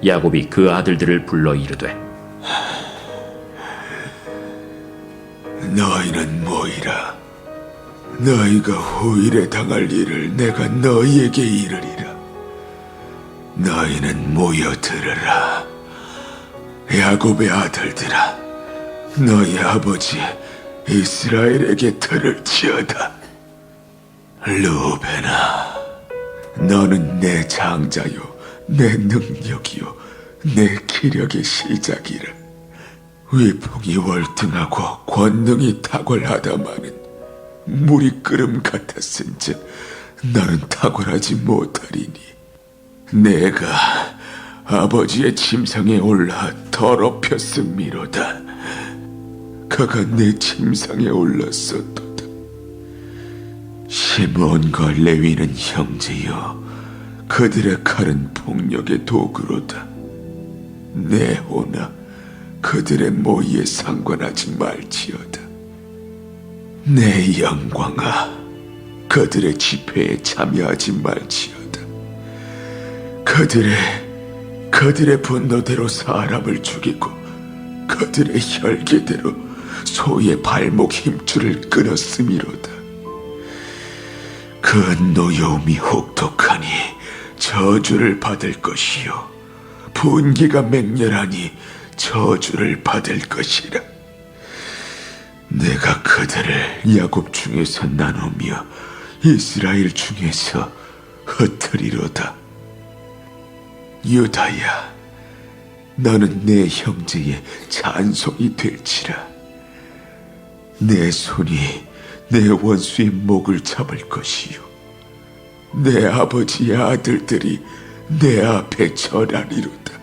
야곱이 그 아들들을 불러 이르되 너희는 모이라. 너희가 후일에 당할 일을 내가 너희에게 이르리라. 너희는 모여 들으라. 야곱의 아들들아, 너희 아버지 이스라엘에게 들을지어다. 루벤아, 너는 내 장자요, 내 능력이요, 내 기력의 시작이라. 위풍이 월등하고 권능이 탁월하다마는 물이 끓음 같았은즉 너는 탁월하지 못하리니, 내가 아버지의 침상에 올라 더럽혔음이로다. 그가 내 침상에 올랐었도다. 시므온과 레위는 형제여, 그들의 칼은 폭력의 도구로다. 내 호나 그들의 모의에 상관하지 말지어다. 내 영광아, 그들의 집회에 참여하지 말지어다. 그들의 분노대로 사람을 죽이고 그들의 혈기대로 소의 발목 힘줄을 끊었음이로다. 그 노여움이 혹독하니 저주를 받을 것이요, 분기가 맹렬하니 저주를 받을 것이라. 내가 그들을 야곱 중에서 나누며 이스라엘 중에서 흩으리로다. 유다야, 너는 내 형제의 찬송이 될지라. 내 손이 내 원수의 목을 잡을 것이요, 내 아버지의 아들들이 내 앞에 절하리로다.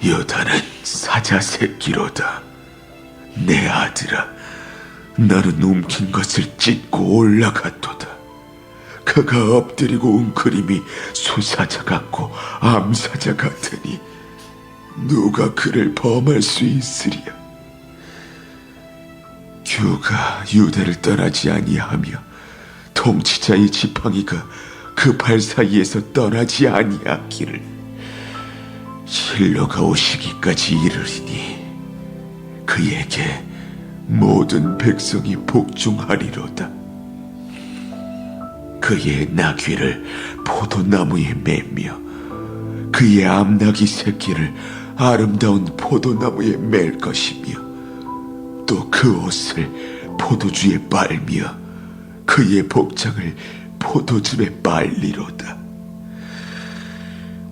유다는 사자 새끼로다. 내 아들아, 너는 움킨 것을 찢고 올라갔도다. 그가 엎드리고 웅크림이 수사자 같고 암사자 같으니 누가 그를 범할 수 있으랴. 규가 유다를 떠나지 아니하며 통치자의 지팡이가 그 발 사이에서 떠나지 아니하기를 실로가 오시기까지 이르리니 그에게 모든 백성이 복종하리로다. 그의 나귀를 포도나무에 매며 그의 암나귀 새끼를 아름다운 포도나무에 맬 것이며, 또 그 옷을 포도주에 빨며 그의 복장을 포도즙에 빨리로다.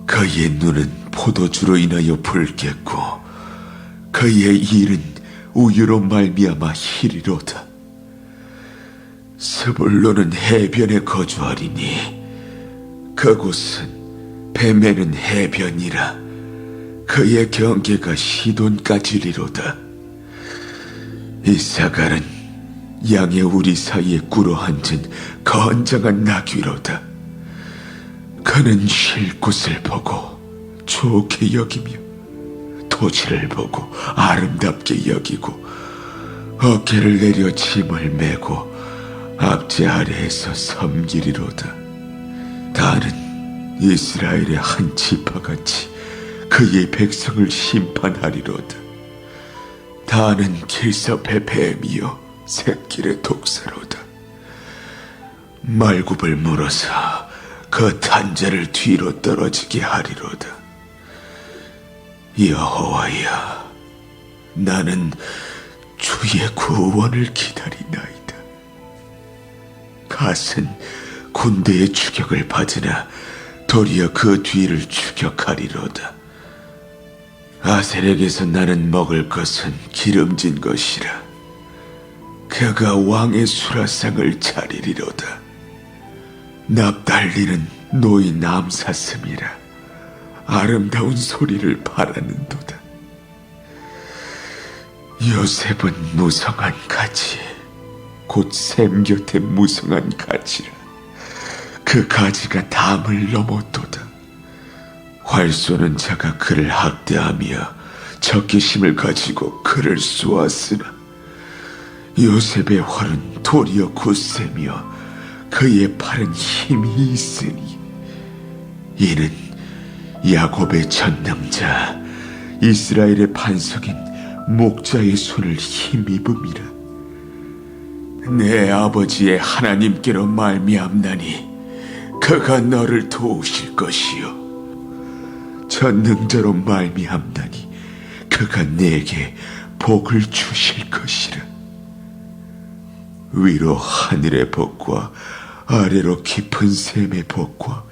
그의 눈은 포도주로 인하여 붉겠고 그의 일은 우유로 말미암아 희리로다. 스불론은 해변에 거주하리니 그곳은 뱀에는 해변이라. 그의 경계가 시돈까지리로다. 이사갈은 양의 우리 사이에 꿇어 앉은 건장한 나귀로다. 그는 쉴 곳을 보고 좋게 여기며 토지를 보고 아름답게 여기고 어깨를 내려 짐을 메고 압제 아래에서 섬기리로다. 다는 이스라엘의 한 지파같이 그의 백성을 심판하리로다. 다는 길섭의 뱀이요 새길의 독사로다. 말굽을 물어서 그 탄자를 뒤로 떨어지게 하리로다. 여호와여, 나는 주의 구원을 기다리나이다. 갓은 군대의 추격을 받으나 도리어 그 뒤를 추격하리로다. 아셀에게서 나는 먹을 것은 기름진 것이라. 그가 왕의 수라상을 차리리로다. 납달리는 노인 암사슴이라. 아름다운 소리를 바라는도다. 요셉은 무성한 가지, 곧 샘 곁에 무성한 가지라. 그 가지가 담을 넘었도다. 활 쏘는 자가 그를 학대하며 적개심을 가지고 그를 쏘았으나 요셉의 활은 도리어 굳세며 그의 팔은 힘이 있으니 이는 야곱의 전능자 이스라엘의 반석인 목자의 손을 힘입음이라. 내 아버지의 하나님께로 말미암나니 그가 너를 도우실 것이요 전능자로 말미암나니 그가 내게 복을 주실 것이라. 위로 하늘의 복과 아래로 깊은 샘의 복과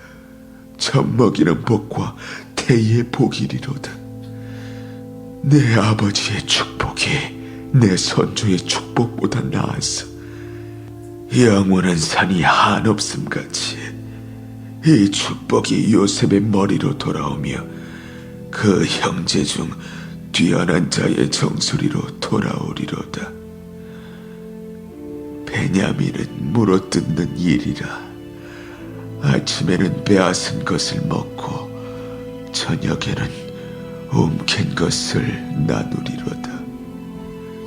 젖먹이는 복과 태의 복이리로다. 내 아버지의 축복이 내 선조의 축복보다 나았어. 영원한 산이 한없음같이 이 축복이 요셉의 머리로 돌아오며 그 형제 중 뛰어난 자의 정수리로 돌아오리로다. 베냐민은 물어뜯는 일이라. 아침에는 빼앗은 것을 먹고 저녁에는 움킨 것을 나누리로다.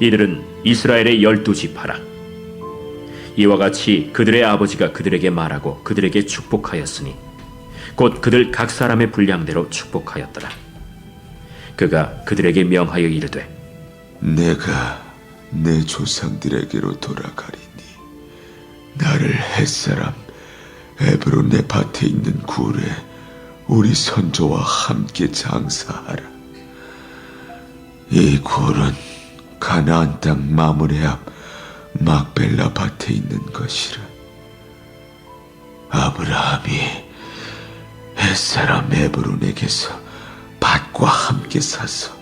이들은 이스라엘의 12지파라. 이와 같이 그들의 아버지가 그들에게 말하고 그들에게 축복하였으니 곧 그들 각 사람의 분량대로 축복하였더라. 그가 그들에게 명하여 이르되 내가 내 조상들에게로 돌아가리니 나를 햇사람 에브론의 밭에 있는 굴에 우리 선조와 함께 장사하라. 이 굴은 가나안 땅 마므레 앞 막벨라 밭에 있는 것이라. 아브라함이 햇사람 에브론에게서 밭과 함께 사서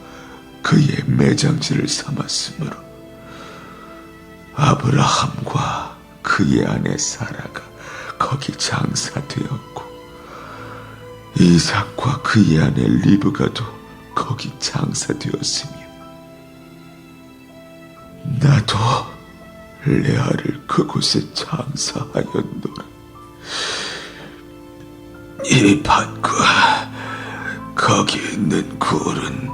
그의 매장지를 삼았으므로 아브라함과 그의 아내 사라가 거기 장사되었고 이삭과 그의 아내 리브가도 거기 장사되었으며 나도 레아를 그곳에 장사하였노라. 이 밭과 거기 있는 굴은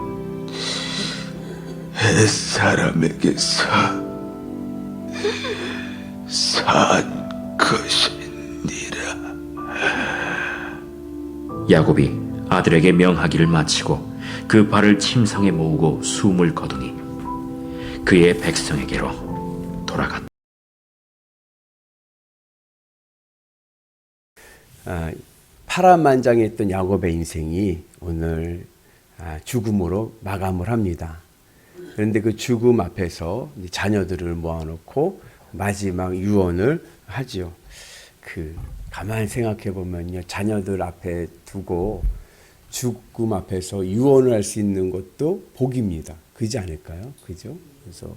햇사람에게서 산 것이니라. 야곱이 아들에게 명하기를 마치고 그 발을 침상에 모으고 숨을 거두니 그의 백성에게로 돌아갔다. 파란만장했던 야곱의 인생이 오늘 죽음으로 마감을 합니다. 그런데 그 죽음 앞에서 자녀들을 모아놓고 마지막 유언을 하지요. 가만히 생각해 보면요, 자녀들 앞에 두고 죽음 앞에서 유언을 할 수 있는 것도 복입니다. 그지 않을까요? 그죠? 그래서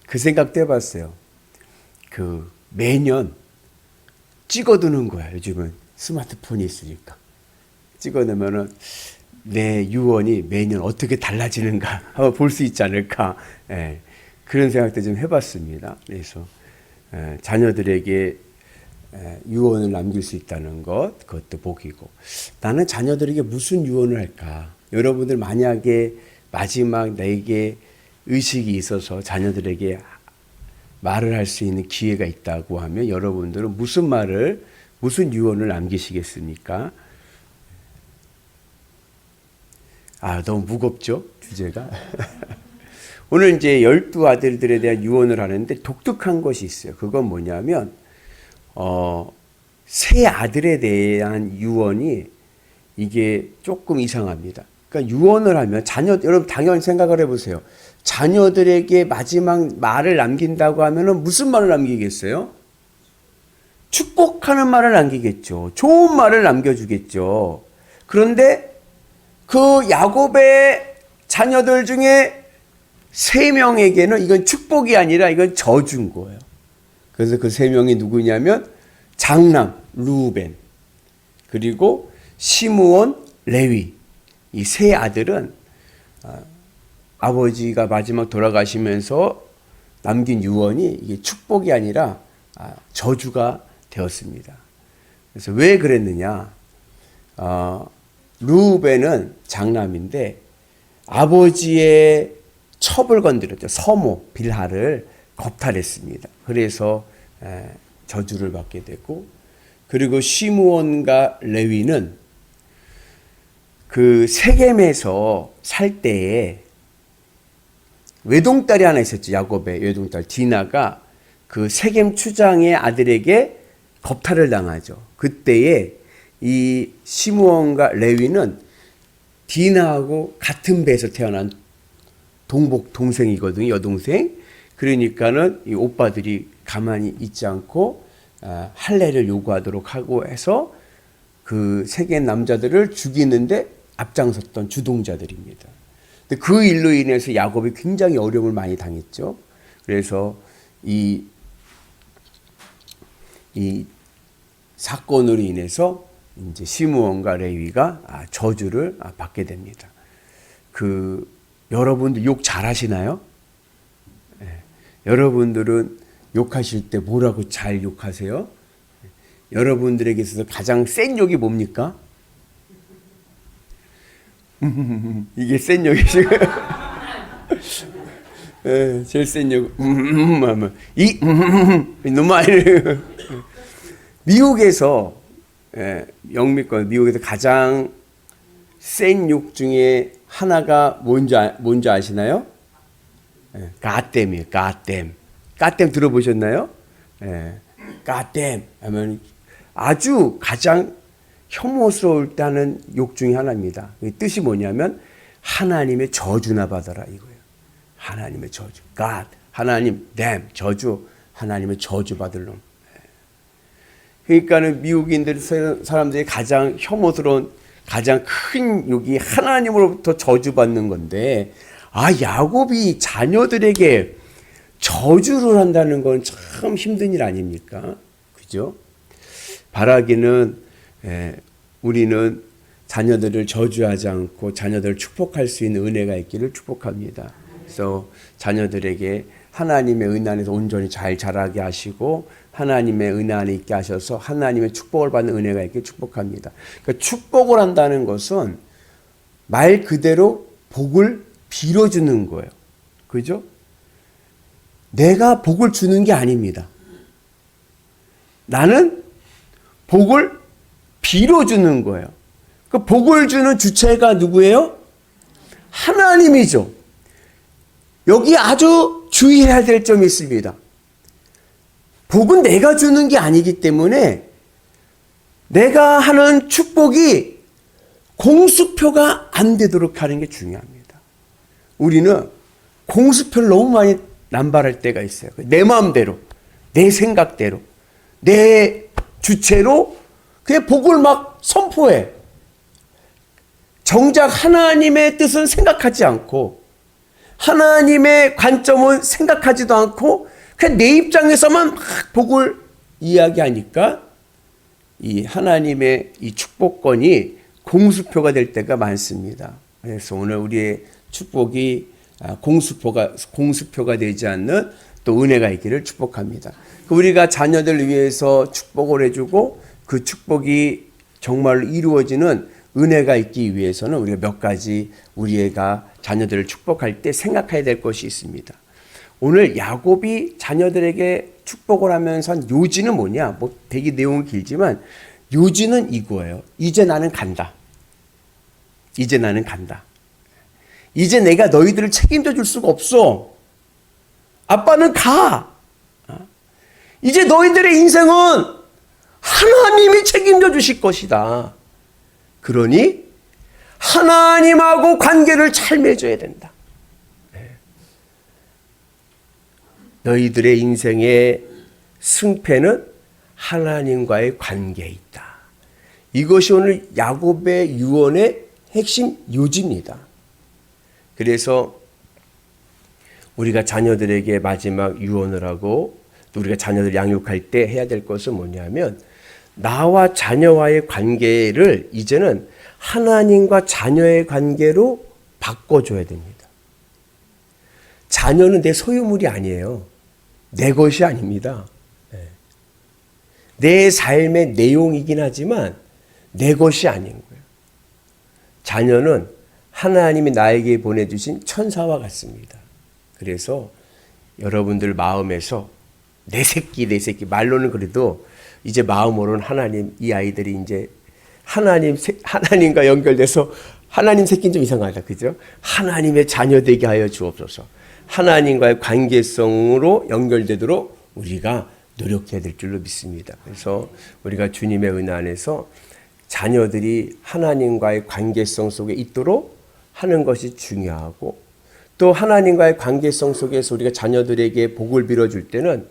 그 생각도 해봤어요. 매년 찍어두는 거야. 요즘은 스마트폰이 있으니까 찍어놓으면은 내 유언이 매년 어떻게 달라지는가 한번 볼 수 있지 않을까. 예, 그런 생각도 좀 해봤습니다. 그래서 자녀들에게 유언을 남길 수 있다는 것, 그것도 복이고, 나는 자녀들에게 무슨 유언을 할까? 여러분들 만약에 마지막 내게 의식이 있어서 자녀들에게 말을 할 수 있는 기회가 있다고 하면 여러분들은 무슨 유언을 남기시겠습니까? 너무 무겁죠? 주제가. 오늘 이제 12아들들에 대한 유언을 하는데 독특한 것이 있어요. 그건 뭐냐면, 세 아들에 대한 유언이 이게 조금 이상합니다. 그러니까 유언을 하면 여러분 당연히 생각을 해보세요. 자녀들에게 마지막 말을 남긴다고 하면은 무슨 말을 남기겠어요? 축복하는 말을 남기겠죠. 좋은 말을 남겨주겠죠. 그런데 그 야곱의 자녀들 중에 3명에게는 이건 축복이 아니라 이건 저주인 거예요. 그래서 그 3명이 누구냐면 장남 루벤, 그리고 시므온, 레위, 이 3아들은 아버지가 마지막 돌아가시면서 남긴 유언이 이게 축복이 아니라 저주가 되었습니다. 그래서 왜 그랬느냐? 루벤은 장남인데 아버지의 첩을 건드렸죠. 서모 빌하를 겁탈했습니다. 그래서 저주를 받게 되고, 그리고 시므온과 레위는 그 세겜에서 살 때에 외동딸이 하나 있었죠. 야곱의 외동딸 디나가 그 세겜 추장의 아들에게 겁탈을 당하죠. 그때에 이 시므온과 레위는 디나하고 같은 배에서 태어난 동생이거든요. 여동생. 그러니까는 이 오빠들이 가만히 있지 않고 할례를 요구하도록 하고 해서 그 세겜 남자들을 죽이는데 앞장섰던 주동자들입니다. 근데 그 일로 인해서 야곱이 굉장히 어려움을 많이 당했죠. 그래서 이 사건으로 인해서 이제 시므온과 레위가 저주를 받게 됩니다. 여러분들 욕 잘하시나요? 네. 여러분들은 욕하실 때 뭐라고 잘 욕하세요? 여러분들에게 있어서 가장 센 욕이 뭡니까? 이게 센 욕이죠. 네, 제일 센 욕. 하면 너무 미국에서 영미권 미국에서 가장 센 욕 중에 하나가 뭔지 아시나요? 가댐이에요. 가댐 들어보셨나요? 가댐 하면 아주 가장 혐오스러울 때 하는 욕 중에 하나입니다. 뜻이 뭐냐면 하나님의 저주나 받아라 이거예요. 하나님의 저주. God, 하나님, damn, 저주, 하나님의 저주 받을 놈. 그러니까는 미국인들 사람들이 가장 혐오스러운 가장 큰 욕이 하나님으로부터 저주받는 건데 야곱이 자녀들에게 저주를 한다는 건 참 힘든 일 아닙니까? 그죠? 바라기는 우리는 자녀들을 저주하지 않고 자녀들을 축복할 수 있는 은혜가 있기를 축복합니다. 그래서 자녀들에게 하나님의 은혜 안에서 온전히 잘 자라게 하시고 하나님의 은혜 안에 있게 하셔서 하나님의 축복을 받는 은혜가 있게 축복합니다. 그러니까 축복을 한다는 것은 말 그대로 복을 빌어주는 거예요. 그죠? 내가 복을 주는 게 아닙니다. 나는 복을 빌어주는 거예요. 그 복을 주는 주체가 누구예요? 하나님이죠. 여기 아주 주의해야 될 점이 있습니다. 복은 내가 주는 게 아니기 때문에 내가 하는 축복이 공수표가 안 되도록 하는 게 중요합니다. 우리는 공수표를 너무 많이 남발할 때가 있어요. 내 마음대로, 내 생각대로, 내 주체로 그냥 복을 막 선포해. 정작 하나님의 뜻은 생각하지 않고 하나님의 관점은 생각하지도 않고 그냥 내 입장에서만 막 복을 이야기하니까 이 하나님의 이 축복권이 공수표가 될 때가 많습니다. 그래서 오늘 우리의 축복이 공수표가 되지 않는 또 은혜가 있기를 축복합니다. 우리가 자녀들 위해서 축복을 해주고 그 축복이 정말로 이루어지는 은혜가 있기 위해서는 우리가 몇 가지 우리가 자녀들을 축복할 때 생각해야 될 것이 있습니다. 오늘 야곱이 자녀들에게 축복을 하면서 한 요지는 뭐냐? 되게 내용은 길지만 요지는 이거예요. 이제 나는 간다. 이제 나는 간다. 이제 내가 너희들을 책임져 줄 수가 없어. 아빠는 가. 이제 너희들의 인생은 하나님이 책임져 주실 것이다. 그러니 하나님하고 관계를 잘 맺어야 된다. 너희들의 인생의 승패는 하나님과의 관계에 있다. 이것이 오늘 야곱의 유언의 핵심 요지입니다. 그래서 우리가 자녀들에게 마지막 유언을 하고 또 우리가 자녀들 양육할 때 해야 될 것은 뭐냐면 나와 자녀와의 관계를 이제는 하나님과 자녀의 관계로 바꿔줘야 됩니다. 자녀는 내 소유물이 아니에요. 내 것이 아닙니다. 내 삶의 내용이긴 하지만 내 것이 아닌 거예요. 자녀는 하나님이 나에게 보내주신 천사와 같습니다. 그래서 여러분들 마음에서 내 새끼 말로는 그래도 이제 마음으로는 하나님 이 아이들이 이제 하나님과 연결돼서 하나님 새끼는 좀 이상하다. 그죠? 하나님의 자녀 되게 하여 주옵소서. 하나님과의 관계성으로 연결되도록 우리가 노력해야 될 줄로 믿습니다. 그래서 우리가 주님의 은혜 안에서 자녀들이 하나님과의 관계성 속에 있도록 하는 것이 중요하고, 또 하나님과의 관계성 속에서 우리가 자녀들에게 복을 빌어줄 때는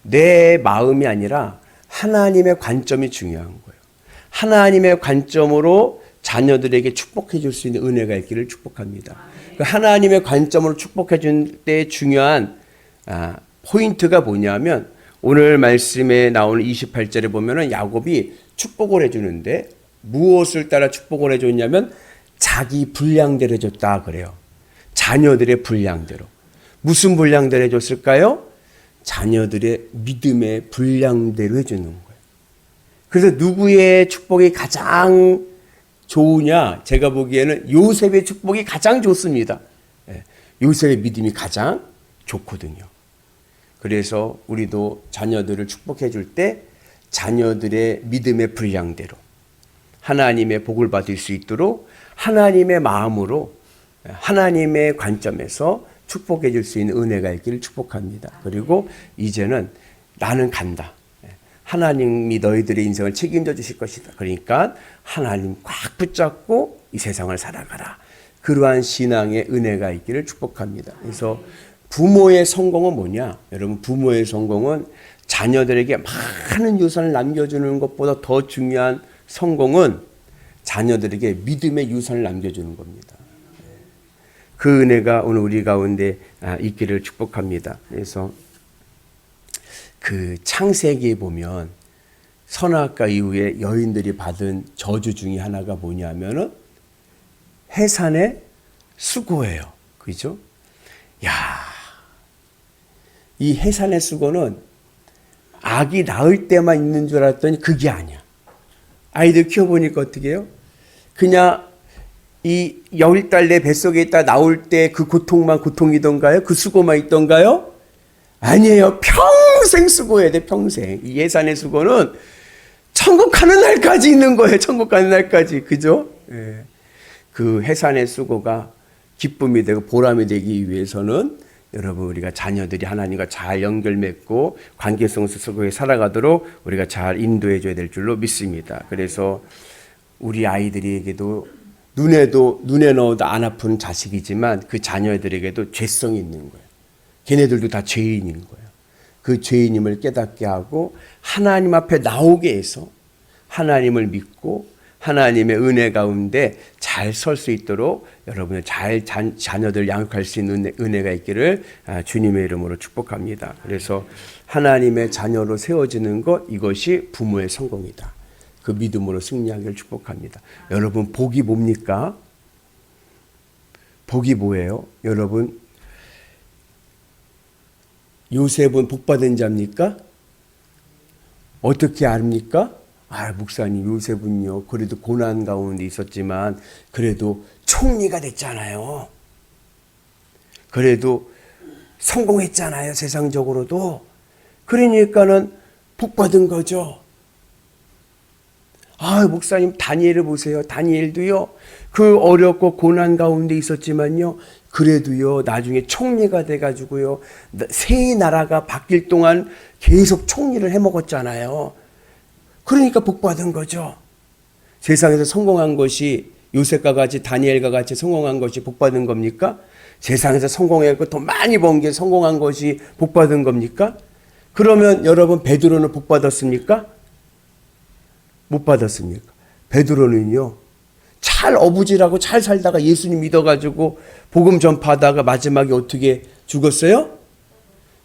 내 마음이 아니라 하나님의 관점이 중요한 거예요. 하나님의 관점으로 자녀들에게 축복해 줄 수 있는 은혜가 있기를 축복합니다. 그 하나님의 관점으로 축복해 줄 때 중요한 포인트가 뭐냐면, 오늘 말씀에 나오는 28절에 보면은 야곱이 축복을 해주는데 무엇을 따라 축복을 해줬냐면 자기 분량대로 해줬다 그래요. 자녀들의 분량대로. 무슨 분량대로 해줬을까요? 자녀들의 믿음의 분량대로 해주는 거예요. 그래서 누구의 축복이 가장 좋으냐? 제가 보기에는 요셉의 축복이 가장 좋습니다. 요셉의 믿음이 가장 좋거든요. 그래서 우리도 자녀들을 축복해 줄 때 자녀들의 믿음의 분량대로 하나님의 복을 받을 수 있도록 하나님의 마음으로 하나님의 관점에서 축복해 줄 수 있는 은혜가 있기를 축복합니다. 그리고 이제는 나는 간다. 하나님이 너희들의 인생을 책임져 주실 것이다. 그러니까 하나님 꽉 붙잡고 이 세상을 살아가라. 그러한 신앙의 은혜가 있기를 축복합니다. 그래서 부모의 성공은 뭐냐? 여러분, 부모의 성공은 자녀들에게 많은 유산을 남겨주는 것보다 더 중요한 성공은 자녀들에게 믿음의 유산을 남겨주는 겁니다. 그 은혜가 오늘 우리 가운데 있기를 축복합니다. 그래서 그 창세기에 보면 선악과 이후에 여인들이 받은 저주 중에 하나가 뭐냐면은 해산의 수고예요. 그죠? 야, 이 해산의 수고는 아기 낳을 때만 있는 줄 알았더니 그게 아니야. 아이들 키워보니까 어떻게 해요? 그냥 이 10달 내 뱃속에 있다 나올 때 그 고통만 고통이던가요? 그 수고만 있던가요? 아니에요. 평생 수고해야 돼, 평생. 이 해산의 수고는 천국 가는 날까지 있는 거예요. 천국 가는 날까지. 그죠? 예. 그 해산의 수고가 기쁨이 되고 보람이 되기 위해서는 여러분, 우리가 자녀들이 하나님과 잘 연결 맺고 관계성 속에 살아가도록 우리가 잘 인도해 줘야 될 줄로 믿습니다. 그래서 우리 아이들에게도 눈에 넣어도 안 아픈 자식이지만 그 자녀들에게도 죄성이 있는 거예요. 걔네들도 다 죄인인 거예요. 그 죄인임을 깨닫게 하고 하나님 앞에 나오게 해서 하나님을 믿고 하나님의 은혜 가운데 잘 설 수 있도록 여러분의 잘 자녀들 양육할 수 있는 은혜가 있기를 주님의 이름으로 축복합니다. 그래서 하나님의 자녀로 세워지는 것, 이것이 부모의 성공이다. 그 믿음으로 승리하기를 축복합니다. 여러분, 복이 뭡니까? 복이 뭐예요? 여러분, 요셉은 복받은 자입니까? 어떻게 압니까? 목사님, 요셉은요, 그래도 고난 가운데 있었지만 그래도 총리가 됐잖아요. 그래도 성공했잖아요, 세상적으로도. 그러니까는 복받은 거죠. 목사님, 다니엘을 보세요. 다니엘도요, 그 어렵고 고난 가운데 있었지만요, 그래도요, 나중에 총리가 돼가지고요, 세 나라가 바뀔 동안 계속 총리를 해먹었잖아요. 그러니까 복받은 거죠. 세상에서 성공한 것이 요셉과 같이 다니엘과 같이 성공한 것이 복받은 겁니까? 세상에서 성공했고 더 많이 번 게 성공한 것이 복받은 겁니까? 그러면 여러분, 베드로는 복받았습니까? 못 받았습니까? 베드로는요, 잘 어부질하고 잘 살다가 예수님 믿어가지고 복음 전파하다가 마지막에 어떻게 죽었어요?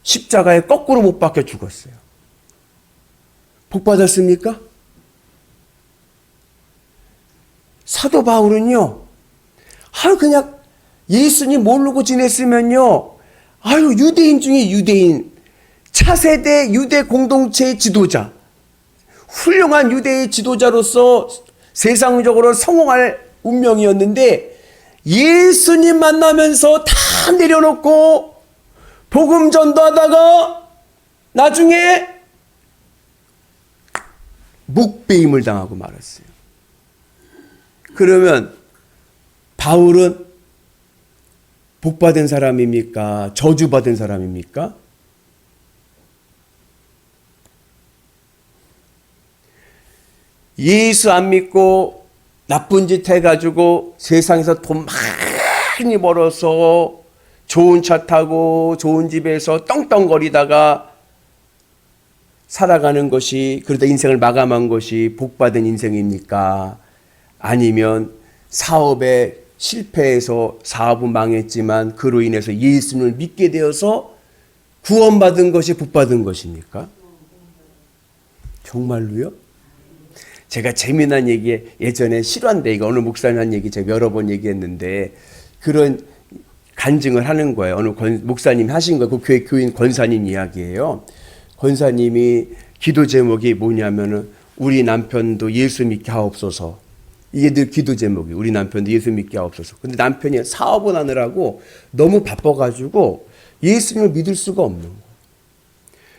십자가에 거꾸로 못 박혀 죽었어요. 복 받았습니까? 사도 바울은요, 그냥 예수님 모르고 지냈으면요, 유대인 중에 유대인, 차세대 유대 공동체의 지도자, 훌륭한 유대의 지도자로서 세상적으로 성공할 운명이었는데 예수님 만나면서 다 내려놓고 복음 전도하다가 나중에 목배임을 당하고 말았어요. 그러면 바울은 복받은 사람입니까? 저주받은 사람입니까? 예수 안 믿고 나쁜 짓 해가지고 세상에서 돈 많이 벌어서 좋은 차 타고 좋은 집에서 떵떵거리다가 살아가는 것이, 그러다 인생을 마감한 것이 복받은 인생입니까? 아니면 사업에 실패해서 사업은 망했지만 그로 인해서 예수님을 믿게 되어서 구원받은 것이 복받은 것입니까? 정말로요? 제가 재미난 얘기, 예전에 실화인데, 이거 어느 목사님 한 얘기 제가 여러 번 얘기했는데, 그런 간증을 하는 거예요. 어느 목사님이 하신 거예요. 그 교회 교인 권사님 이야기예요. 권사님이 기도 제목이 뭐냐면은 우리 남편도 예수 믿게 하옵소서. 이게 늘 기도 제목이, 우리 남편도 예수 믿게 하옵소서. 근데 남편이 사업을 하느라고 너무 바빠가지고 예수님을 믿을 수가 없는 거예요.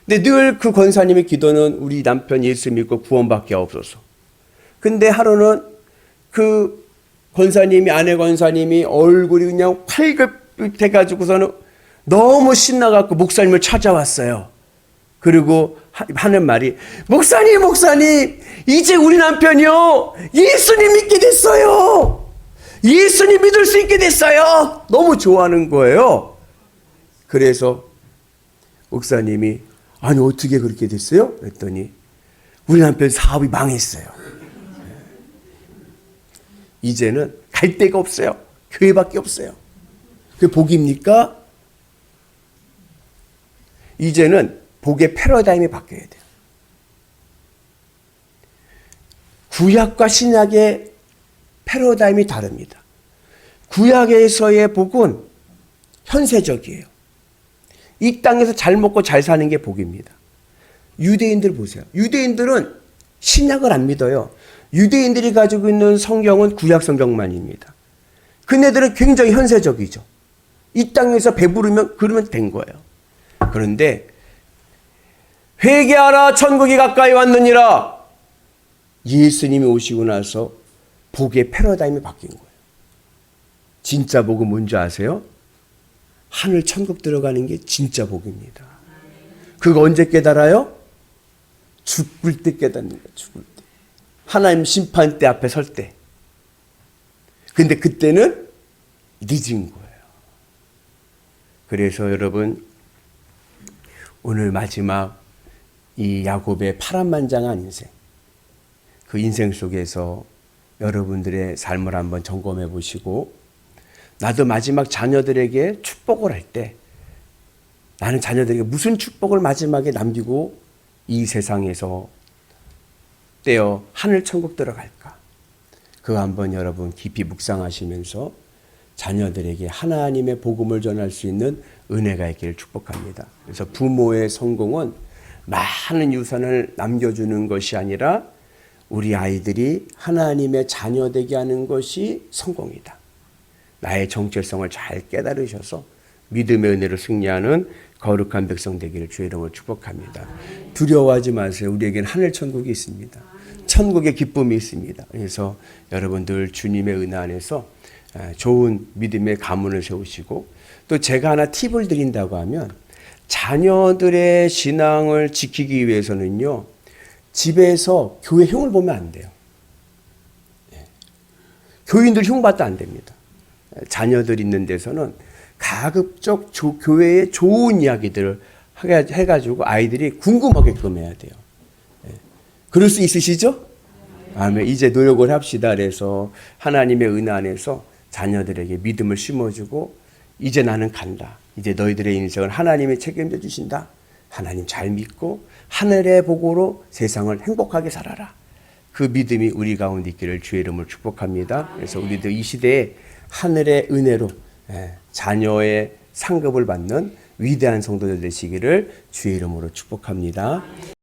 근데 늘 그 권사님의 기도는 우리 남편 예수 믿고 구원받게 하옵소서. 근데 하루는 그 권사님이, 아내 권사님이 얼굴이 그냥 활급해가지고서는 너무 신나갖고 목사님을 찾아왔어요. 그리고 하는 말이, 목사님, 이제 우리 남편이요, 예수님 믿게 됐어요. 예수님 믿을 수 있게 됐어요. 너무 좋아하는 거예요. 그래서 목사님이, 아니, 어떻게 그렇게 됐어요? 그랬더니, 우리 남편 사업이 망했어요. 이제는 갈 데가 없어요. 교회밖에 없어요. 그게 복입니까? 이제는 복의 패러다임이 바뀌어야 돼요. 구약과 신약의 패러다임이 다릅니다. 구약에서의 복은 현세적이에요. 이 땅에서 잘 먹고 잘 사는 게 복입니다. 유대인들 보세요. 유대인들은 신약을 안 믿어요. 유대인들이 가지고 있는 성경은 구약 성경만입니다. 그네들은 굉장히 현세적이죠. 이 땅에서 배부르면 그러면 된 거예요. 그런데 회개하라, 천국이 가까이 왔느니라. 예수님이 오시고 나서 복의 패러다임이 바뀐 거예요. 진짜 복은 뭔지 아세요? 하늘 천국 들어가는 게 진짜 복입니다. 그거 언제 깨달아요? 죽을 때 깨닫는 거예요. 죽을 때. 하나님 심판대 앞에 설 때. 근데 그때는 늦은 거예요. 그래서 여러분, 오늘 마지막 이 야곱의 파란만장한 인생, 그 인생 속에서 여러분들의 삶을 한번 점검해 보시고, 나도 마지막 자녀들에게 축복을 할 때 나는 자녀들에게 무슨 축복을 마지막에 남기고 이 세상에서 떼어 하늘 천국 들어갈까? 그거 한번 여러분 깊이 묵상하시면서 자녀들에게 하나님의 복음을 전할 수 있는 은혜가 있기를 축복합니다. 그래서 부모의 성공은 많은 유산을 남겨주는 것이 아니라 우리 아이들이 하나님의 자녀 되게 하는 것이 성공이다. 나의 정체성을 잘 깨달으셔서 믿음의 은혜로 승리하는 거룩한 백성 되기를 주의 이름으로 축복합니다. 두려워하지 마세요. 우리에게는 하늘 천국이 있습니다. 천국의 기쁨이 있습니다. 그래서 여러분들 주님의 은혜 안에서 좋은 믿음의 가문을 세우시고, 또 제가 하나 팁을 드린다고 하면, 자녀들의 신앙을 지키기 위해서는요, 집에서 교회 흉을 보면 안 돼요. 교인들 흉 봐도 안 됩니다. 자녀들 있는 데서는 가급적 교회의 좋은 이야기들을 해가지고 아이들이 궁금하게끔 해야 돼요. 그럴 수 있으시죠? 아멘. 이제 노력을 합시다. 그래서 하나님의 은혜 안에서 자녀들에게 믿음을 심어주고, 이제 나는 간다. 이제 너희들의 인생을 하나님이 책임져 주신다. 하나님 잘 믿고 하늘의 복으로 세상을 행복하게 살아라. 그 믿음이 우리 가운데 있기를 주의 이름으로 축복합니다. 그래서 우리도 이 시대에 하늘의 은혜로 자녀의 상급을 받는 위대한 성도들 되시기를 주의 이름으로 축복합니다.